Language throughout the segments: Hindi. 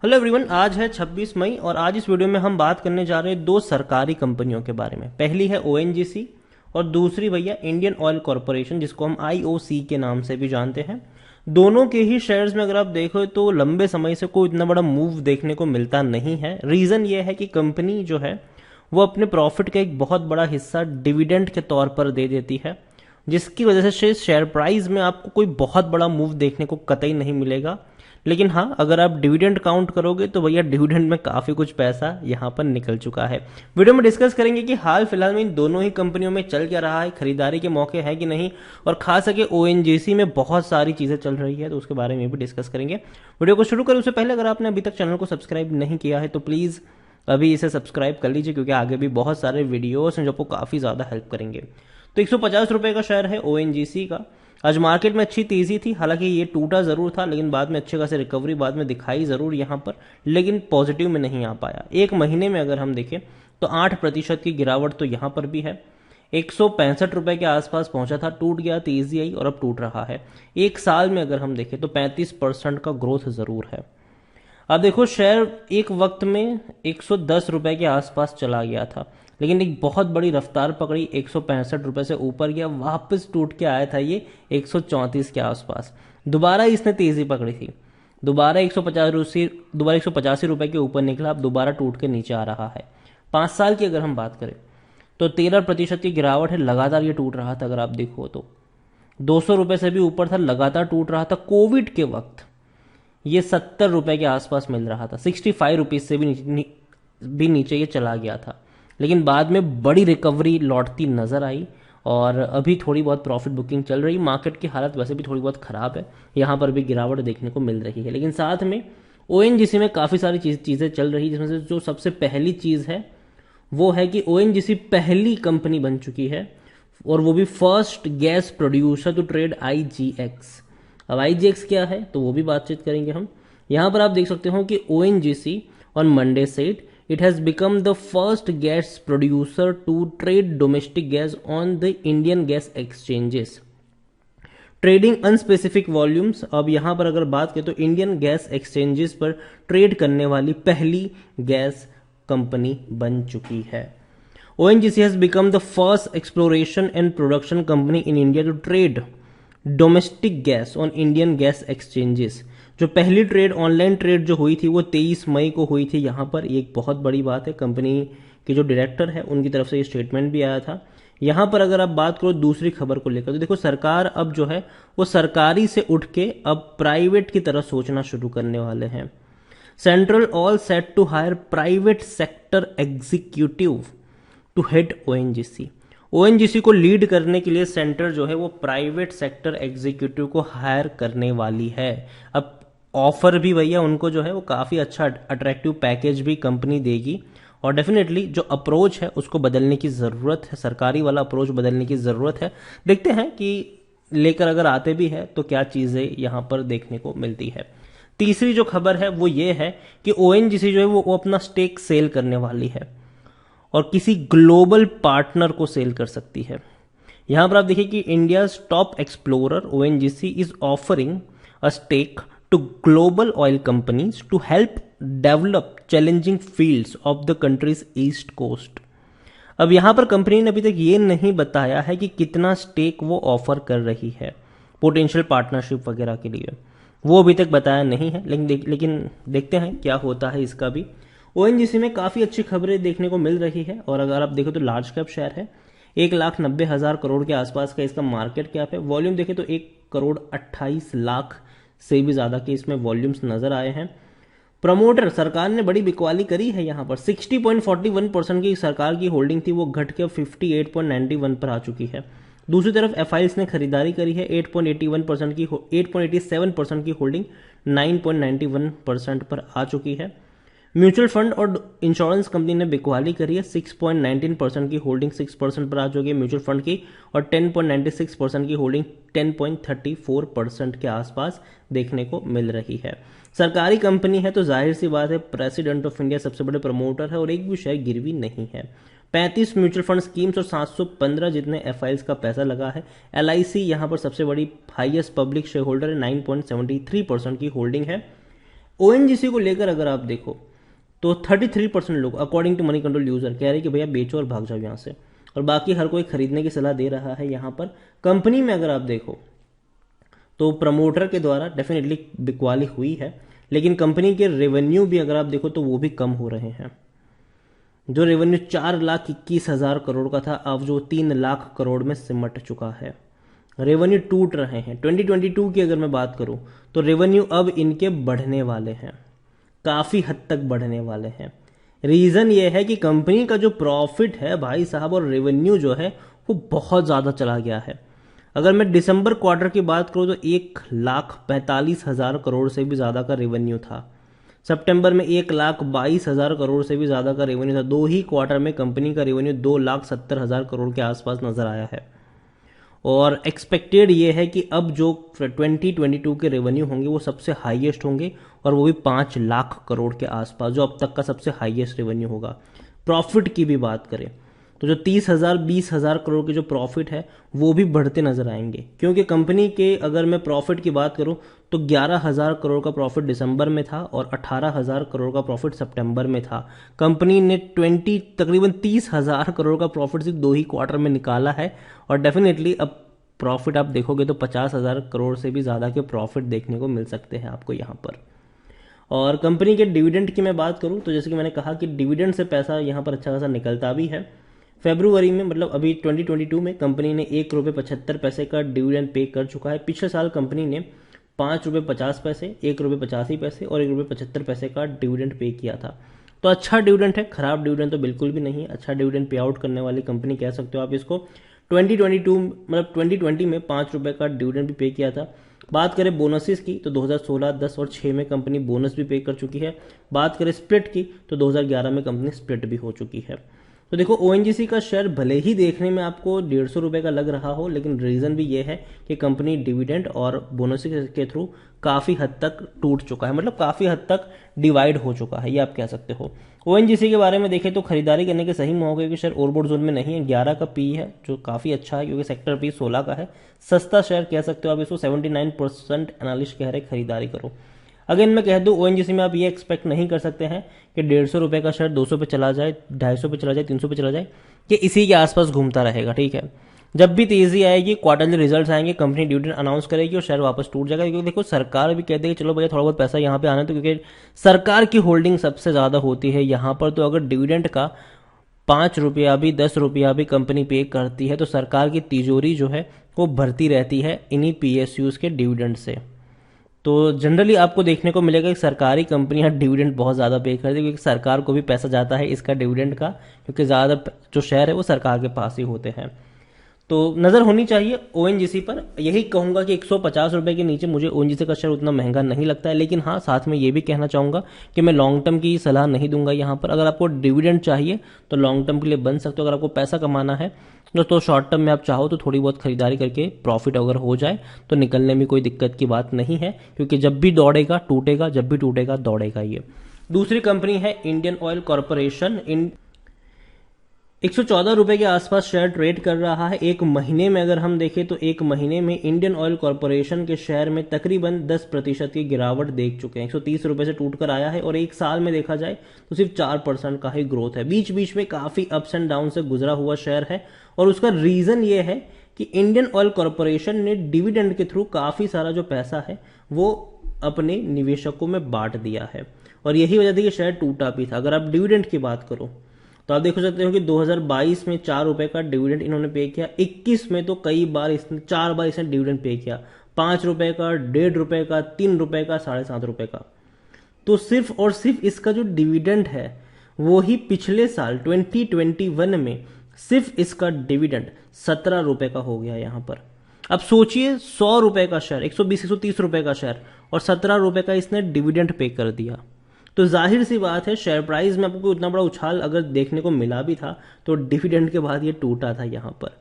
हेलो एवरीवन, आज है 26 मई और आज इस वीडियो में हम बात करने जा रहे हैं दो सरकारी कंपनियों के बारे में। पहली है ओएनजीसी और दूसरी भैया इंडियन ऑयल कॉरपोरेशन, जिसको हम आईओसी के नाम से भी जानते हैं। दोनों के ही शेयर्स में अगर आप देखो तो लंबे समय से कोई इतना बड़ा मूव देखने को मिलता नहीं है। रीजन ये है कि कंपनी जो है वो अपने प्रॉफिट का एक बहुत बड़ा हिस्सा डिविडेंड के तौर पर दे देती है, जिसकी वजह से शेयर प्राइस में आपको कोई बहुत बड़ा मूव देखने को कतई नहीं मिलेगा। लेकिन हाँ, अगर आप डिविडेंड काउंट करोगे तो भैया डिविडेंड में काफी कुछ पैसा यहाँ पर निकल चुका है। वीडियो में डिस्कस करेंगे कि हाल फिलहाल में इन दोनों ही कंपनियों में चल क्या रहा है, खरीदारी के मौके हैं कि नहीं, और खास करके ओएनजीसी में बहुत सारी चीजें चल रही है तो उसके बारे में भी डिस्कस करेंगे। वीडियो को शुरू करें उससे पहले अगर आपने अभी तक चैनल को सब्सक्राइब नहीं किया है तो प्लीज अभी इसे सब्सक्राइब कर लीजिए, क्योंकि आगे भी बहुत सारे वीडियोस हैं जो आपको काफी ज्यादा हेल्प करेंगे। तो 150 रुपए का शेयर है ओएनजीसी का। आज मार्केट में अच्छी तेजी थी, हालांकि ये टूटा जरूर था लेकिन बाद में अच्छे खासे रिकवरी बाद में दिखाई जरूर यहां पर, लेकिन पॉजिटिव में नहीं आ पाया। एक महीने में अगर हम देखें तो 8% की गिरावट तो यहां पर भी है। 165 रुपए के आसपास पहुंचा था, टूट गया, तेजी आई और अब टूट रहा है। एक साल में अगर हम देखें तो 35% का ग्रोथ जरूर है। अब देखो, शेयर एक वक्त में 110 रुपए के आसपास चला गया था, लेकिन एक बहुत बड़ी रफ्तार पकड़ी, 165 रुपए से ऊपर गया, वापस टूट के आया था ये 134 के आसपास। दोबारा इसने तेजी पकड़ी थी, दोबारा 185 रुपए के ऊपर निकला, अब दोबारा टूट के नीचे आ रहा है। 5 साल की अगर हम बात करें तो 13% की गिरावट है, लगातार ये टूट रहा था। अगर आप देखो तो 200 रुपए से भी ऊपर था, लगातार टूट रहा था। कोविड के वक्त ये 70 रुपए के आसपास मिल रहा था, 65 रुपीज से भी नीचे ये चला गया था, लेकिन बाद में बड़ी रिकवरी लौटती नजर आई और अभी थोड़ी बहुत प्रॉफिट बुकिंग चल रही। मार्केट की हालत वैसे भी थोड़ी बहुत खराब है, यहां पर भी गिरावट देखने को मिल रही है, लेकिन साथ में ओएनजीसी में काफी सारी चीजें चल रही, जिसमें से जो सबसे पहली चीज है वो है कि ओएनजीसी पहली कंपनी बन चुकी है, और वो भी first gas producer to trade IGX. अब आईजीएक्स क्या है तो वो भी बातचीत करेंगे हम। यहां पर आप देख सकते हो कि ONGC on Monday said it has become the first gas producer to trade domestic gas on the Indian gas exchanges, trading unspecific volumes। अब यहां पर अगर बात करें तो इंडियन गैस एक्सचेंजेस पर ट्रेड करने वाली पहली गैस कंपनी बन चुकी है। ONGC has become the first exploration and production company in India to trade domestic gas on Indian gas exchanges। जो पहली ट्रेड, ऑनलाइन ट्रेड जो हुई थी वो 23 मई को हुई थी। यहाँ पर एक बहुत बड़ी बात है, कंपनी के जो डायरेक्टर है उनकी तरफ से ये स्टेटमेंट भी आया था। यहाँ पर अगर आप बात करो दूसरी खबर को लेकर तो देखो, सरकार अब जो है वो सरकारी से उठ के अब प्राइवेट की तरफ सोचना शुरू करने वाले हैं। Central all set to hire private sector executive to head ONGC. ONGC को लीड करने के लिए सेंटर जो है वो प्राइवेट सेक्टर एग्जीक्यूटिव को हायर करने वाली है। अब ऑफर भी भैया उनको जो है वो काफी अच्छा अट्रैक्टिव पैकेज भी कंपनी देगी, और डेफिनेटली जो अप्रोच है उसको बदलने की जरूरत है, सरकारी वाला अप्रोच बदलने की जरूरत है। देखते हैं कि लेकर अगर आते भी है तो क्या चीजें यहां पर देखने को मिलती है। तीसरी जो खबर है वो ये है कि ओएनजीसी जो है वो अपना स्टेक सेल करने वाली है और किसी ग्लोबल पार्टनर को सेल कर सकती है। यहां पर आप देखिए कि India top explorer ONGC is offering a stake to global oil companies to help develop challenging fields of the country's east coast। अब यहां पर कंपनी ने अभी तक ये नहीं बताया है कि कितना स्टेक वो ऑफर कर रही है पोटेंशियल पार्टनरशिप वगैरह के लिए, वो अभी तक बताया नहीं है, लेकिन देखते हैं क्या होता है इसका भी। ओएनजीसी में काफी अच्छी खबरें देखने को मिल रही है, और अगर आप देखो तो लार्ज कैप शेयर है, 1,90,000 करोड़ के आसपास का इसका मार्केट कैप है। वॉल्यूम देखें तो 1,28,00,000 से भी ज्यादा के इसमें वॉल्यूम्स नजर आए हैं। प्रमोटर सरकार ने बड़ी बिकवाली करी है, यहां पर 60.41% की सरकार की होल्डिंग थी, वो घट के 58.91 पर आ चुकी है। दूसरी तरफ एफआईएल्स ने खरीदारी करी है, 8.87% की होल्डिंग 9.91% पर आ चुकी है। म्यूचुअल फंड और इंश्योरेंस कंपनी ने बिकवाली करी है, 6.19% की होल्डिंग 6% पर आ चुकी है म्यूचुअल फंड की, और 10.96% की होल्डिंग 10.34% के आसपास देखने को मिल रही है। सरकारी कंपनी है तो जाहिर सी बात है प्रेसिडेंट ऑफ इंडिया सबसे बड़े प्रमोटर है और एक भी शेयर गिरवी नहीं है। 35 म्यूचुअल फंड स्कीम्स और 715 जितने एफआईएल्स का पैसा लगा है। एलआईसी यहां पर सबसे बड़ी हाईएस्ट पब्लिक शेयर होल्डर है, 9.73% की होल्डिंग है। ओएनजीसी को लेकर अगर आप देखो तो 33% लोग according to Moneycontrol user कह रहे हैं कि भैया बेचो और भाग जाओ यहाँ से, और बाकी हर कोई खरीदने की सलाह दे रहा है। यहाँ पर कंपनी में अगर आप देखो तो प्रमोटर के द्वारा डेफिनेटली बिकवाली हुई है, लेकिन कंपनी के रेवेन्यू भी अगर आप देखो तो वो भी कम हो रहे हैं। जो रेवेन्यू 4,21,000 करोड़ का था अब जो 3 लाख करोड़ में सिमट चुका है। रेवेन्यू टूट रहे हैं। 2022 की अगर मैं बात करूं तो रेवेन्यू अब इनके बढ़ने वाले हैं, काफी हद तक बढ़ने वाले हैं। रीजन ये है कि कंपनी का जो प्रॉफिट है भाई साहब और रेवेन्यू जो है वो बहुत ज्यादा चला गया है। अगर मैं दिसंबर क्वार्टर की बात करूं तो 1,45,000 करोड़ से भी ज्यादा का रेवेन्यू था। सितंबर में 1,22,000 करोड़ से भी ज्यादा का रेवेन्यू था। 2 ही क्वार्टर में कंपनी का रेवेन्यू 2,70,000 करोड़ के आसपास नजर आया है। और एक्सपेक्टेड ये है कि अब जो 2022 के रेवेन्यू होंगे वो सबसे हाईएस्ट होंगे, और वो भी 5 लाख करोड़ के आसपास, जो अब तक का सबसे हाईएस्ट रेवेन्यू होगा। प्रॉफिट की भी बात करें तो जो 30,000-20,000 करोड़ के जो प्रॉफिट है वो भी बढ़ते नजर आएंगे, क्योंकि कंपनी के अगर मैं प्रॉफिट की बात करूं तो 11,000 करोड़ का प्रॉफिट दिसंबर में था और 18,000 करोड़ का प्रॉफिट सितंबर में था। कंपनी ने तकरीबन 30,000 करोड़ का प्रॉफिट सिर्फ 2 ही क्वार्टर में निकाला है, और डेफिनेटली अब प्रॉफिट आप देखोगे तो 50,000 करोड़ से भी ज्यादा के प्रॉफिट देखने को मिल सकते हैं आपको यहाँ पर। और कंपनी के डिविडेंड की मैं बात करूं तो जैसे कि मैंने कहा कि डिविडेंड से पैसा यहाँ पर अच्छा खासा निकलता भी है। फरवरी में मतलब अभी 2022 में कंपनी ने 1 रुपये 75 पैसे का डिविडेंड पे कर चुका है। पिछले साल कंपनी ने 5 रुपये 50 पैसे, 1 रुपये 85 पैसे और 1 रुपये 75 पैसे का डिविडेंड पे किया था। तो अच्छा डिविडेंड है, खराब डिविडेंड तो बिल्कुल भी नहीं है। अच्छा डिविडेंड पे आउट करने वाली कंपनी कह सकते हो आप इसको। 2020 में 5 रुपए का डिविडेंड भी पे किया था। बात करें बोनसेस की तो 2016, 10 और 6 में कंपनी बोनस भी पे कर चुकी है। बात करें स्प्लिट की तो 2011 में कंपनी स्प्लिट भी हो चुकी है। तो देखो ओएनजीसी का शेयर भले ही देखने में आपको 150 रुपए का लग रहा हो, लेकिन रीजन भी ये है कि कंपनी डिविडेंड और बोनस के थ्रू काफी हद तक टूट चुका है, मतलब काफी हद तक डिवाइड हो चुका है, ये आप कह सकते हो। ओएनजीसी के बारे में देखें तो खरीदारी करने के सही मौके के शेयर ओवरबॉट जोन में नहीं है। 11 का पी है जो काफी अच्छा है, क्योंकि सेक्टर पी 16 का है। सस्ता शेयर कह सकते हो आप इसको। 79% एनालिस्ट कह रहे खरीदारी करो। अगेन मैं कह दूं ओएनजीसी में आप ये एक्सपेक्ट नहीं कर सकते हैं कि 150 रुपए का शेयर 200 पे चला जाए, 250 पे चला जाए, 300 पे चला जाए, कि इसी के आसपास घूमता रहेगा। ठीक है, जब भी तेजी आएगी, क्वार्टरली रिजल्ट्स आएंगे, कंपनी डिविडेंड अनाउंस करेगी और शेयर वापस टूट जाएगा। क्योंकि देखो सरकार भी कहती है कि चलो भैया थोड़ा बहुत पैसा यहाँ पे आना, तो क्योंकि सरकार की होल्डिंग सबसे ज्यादा होती है यहाँ पर। तो अगर डिविडेंड का 5 रुपया भी 10 रुपया भी कंपनी पे करती है तो सरकार की तिजोरी जो है वो भरती रहती है इन्हीं पीएसयूज के डिविडेंड से। तो जनरली आपको देखने को मिलेगा कि सरकारी कंपनियां डिविडेंड बहुत ज़्यादा पे करती है, क्योंकि सरकार को भी पैसा जाता है इसका डिविडेंड का, क्योंकि ज़्यादा जो शेयर है वो सरकार के पास ही होते हैं। तो नज़र होनी चाहिए ओएनजीसी पर। यही कहूंगा कि 150 रुपए के नीचे मुझे ओएनजीसी का शेयर उतना महंगा नहीं लगता है, लेकिन हाँ साथ में ये भी कहना चाहूंगा कि मैं लॉन्ग टर्म की सलाह नहीं दूंगा यहाँ पर। अगर आपको डिविडेंड चाहिए तो लॉन्ग टर्म के लिए बन सकते हो। अगर आपको पैसा कमाना है तो शॉर्ट टर्म में आप चाहो तो थोड़ी बहुत खरीदारी करके प्रॉफिट अगर हो जाए तो निकलने में कोई दिक्कत की बात नहीं है, क्योंकि जब भी दौड़ेगा टूटेगा, जब भी टूटेगा दौड़ेगा। ये दूसरी कंपनी है इंडियन ऑयल कॉरपोरेशन। 114 रुपए के आसपास शेयर ट्रेड कर रहा है। एक महीने में अगर हम देखें तो एक महीने में इंडियन ऑयल कॉरपोरेशन के शेयर में तकरीबन 10% की गिरावट देख चुके हैं। 130 रुपए से टूटकर आया है और एक साल में देखा जाए तो सिर्फ 4% का ही ग्रोथ है। बीच बीच में काफी अप्स एंड डाउन से गुजरा हुआ शेयर है, और उसका रीजन ये है कि इंडियन ऑयल कॉरपोरेशन ने डिविडेंड के थ्रू काफी सारा जो पैसा है वो अपने निवेशकों में बांट दिया है, और यही वजह थी कि शेयर टूटा भी था। अगर आप डिविडेंड की बात करो तो आप देख सकते हो कि 2022 में 4 रुपए का डिविडेंड इन्होंने पे किया। 21 में तो कई बार इसने 4 बार इसने डिविडेंड पे किया, 5 रुपए का, 1.5 रुपए का, 3 रुपए का, 7.5 रुपए का। तो सिर्फ और सिर्फ इसका जो डिविडेंड है वो ही पिछले साल 2021 में सिर्फ इसका डिविडेंड 17 रुपए का हो गया यहाँ पर। अब सोचिए 100 रुपए का शेयर, 120-130 रुपए का शेयर, और 17 रुपए का इसने डिविडेंड पे कर दिया। तो जाहिर सी बात है शेयर प्राइस में आपको इतना बड़ा उछाल अगर देखने को मिला भी था तो डिविडेंड के बाद ये टूटा था। यहाँ पर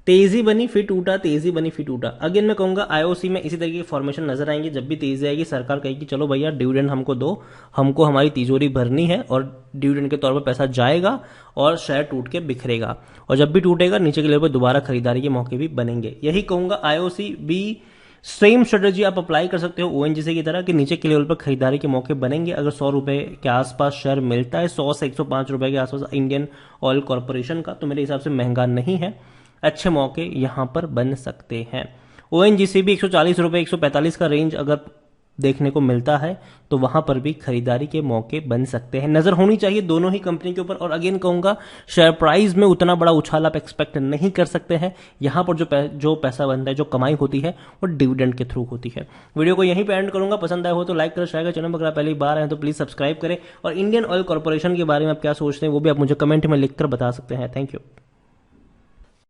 तेजी बनी फिर टूटा, तेजी बनी फिर टूटा। अगेन मैं कहूंगा आईओसी में इसी तरह की फॉर्मेशन नजर आएंगी। जब भी तेजी आएगी सरकार कहेगी चलो भैया डिविडेंड हमको दो, हमको हमारी तिजोरी भरनी है, और डिविडेंड के तौर पर पैसा जाएगा और शेयर टूट के बिखरेगा, और जब भी टूटेगा नीचे के लेवल पर दोबारा खरीदारी के मौके भी बनेंगे। यही कहूंगा आईओसी भी सेम स्ट्रेटेजी आप अप्लाई कर सकते हो ओएनजीसी की तरह कि नीचे के लेवल पर खरीदारी के मौके बनेंगे। अगर 100 रुपए के आसपास शेयर मिलता है, 100 से 105 रुपए के आसपास इंडियन ऑयल कॉरपोरेशन का, तो मेरे हिसाब से महंगा नहीं है, अच्छे मौके यहां पर बन सकते हैं। ओएनजीसी भी 140 रुपए 145 का रेंज अगर देखने को मिलता है तो वहां पर भी खरीदारी के मौके बन सकते हैं। नजर होनी चाहिए दोनों ही कंपनी के ऊपर। और अगेन कहूंगा, शेयर प्राइस में उतना बड़ा उछाल आप एक्सपेक्ट नहीं कर सकते हैं। यहां पर जो पैसा बनता है, जो कमाई होती है, वो डिविडेंड के थ्रू होती है। वीडियो को यहीं पे एंड करूंगा। पसंद आया हो तो लाइक करें, शेयर करें। चैनल पर अगर पहली बार आए तो प्लीज सब्सक्राइब करें। और इंडियन ऑयल कॉर्पोरेशन के बारे में आप क्या सोचते हैं वो भी आप मुझे कमेंट में लिखकर बता सकते हैं। Thank you.